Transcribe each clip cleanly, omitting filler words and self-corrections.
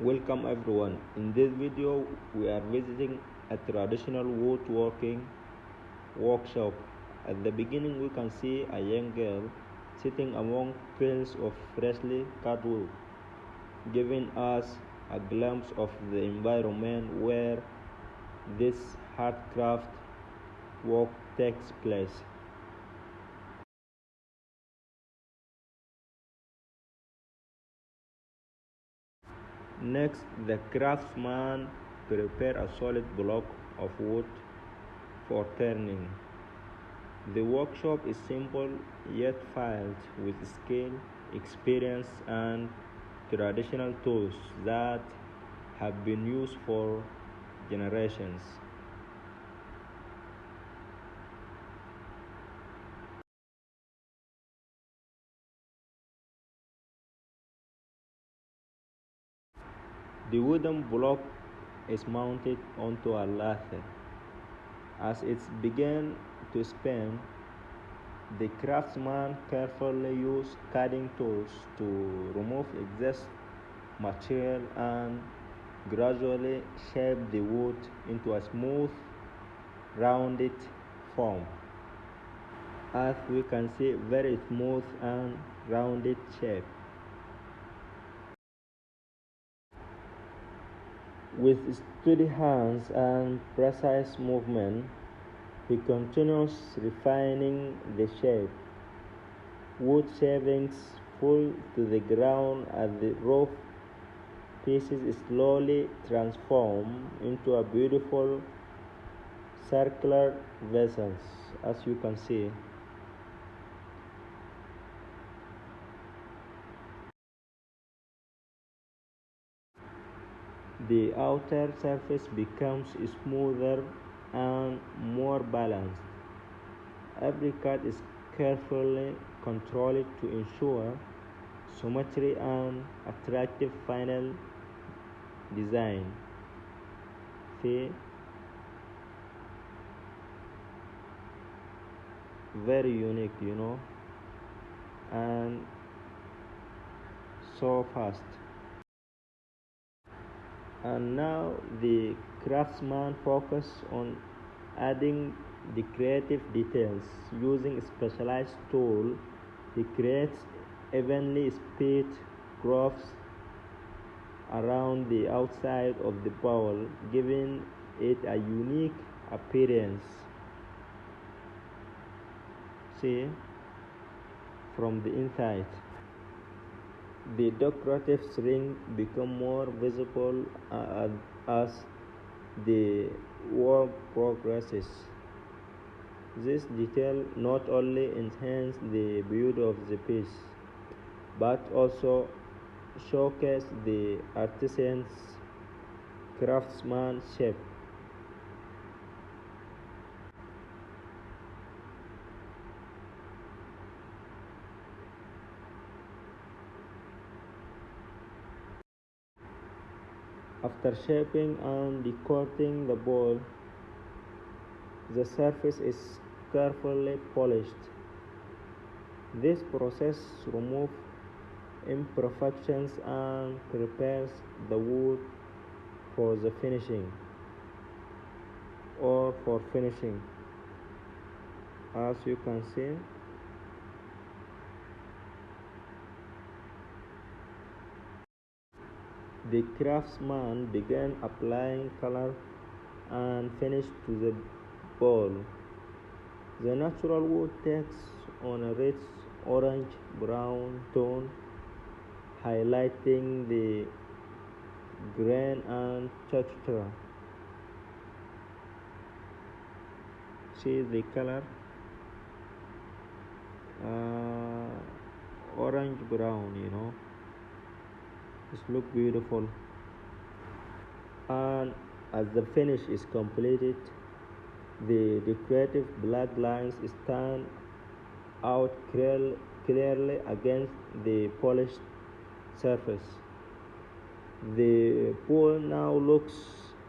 Welcome everyone. In this video we are visiting a traditional woodworking workshop. At the beginning we can see a young girl sitting among piles of freshly cut wood, giving us a glimpse of the environment where this handcraft work takes place. Next, the craftsman prepares a solid block of wood for turning. The workshop is simple yet filled with skill, experience, and traditional tools that have been used for generations. The wooden block is mounted onto a lathe. As it begins to spin, the craftsman carefully uses cutting tools to remove excess material and gradually shape the wood into a smooth, rounded form. As we can see, very smooth and rounded shape. With steady hands and precise movement, he continues refining the shape. Wood shavings fall to the ground as the rough pieces slowly transform into a beautiful circular vessels, as you can see. The outer surface becomes smoother and more balanced. Every cut is carefully controlled to ensure symmetry and attractive final design. See, very unique, and so fast. And now the craftsman focus on adding the creative details. Using specialized tool, he creates evenly spaced grooves around the outside of the bowl, giving it a unique appearance. See, from the inside, the decorative ring become more visible as the work progresses. This detail not only enhances the beauty of the piece, but also showcases the artisan's craftsmanship. After shaping and decorating the bowl, the surface is carefully polished. This process removes imperfections and prepares the wood for the finishing or for finishing. As you can see, the craftsman began applying color and finish to the bowl. The natural wood takes on a rich orange brown tone, highlighting the grain and texture. See the color, orange brown. It looks beautiful. And as the finish is completed, the decorative black lines stand out clearly against the polished surface. The pool now looks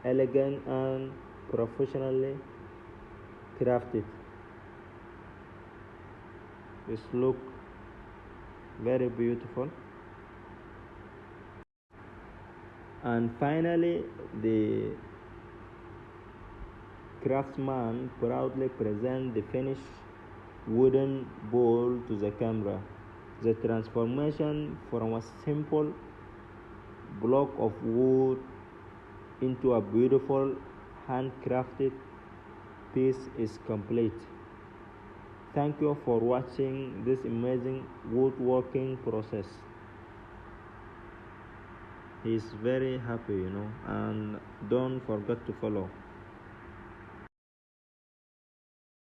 elegant and professionally crafted. This look very beautiful. And finally, the craftsman proudly presents the finished wooden bowl to the camera. The transformation from a simple block of wood into a beautiful handcrafted piece is complete. Thank you for watching this amazing woodworking process. He's very happy, and don't forget to follow.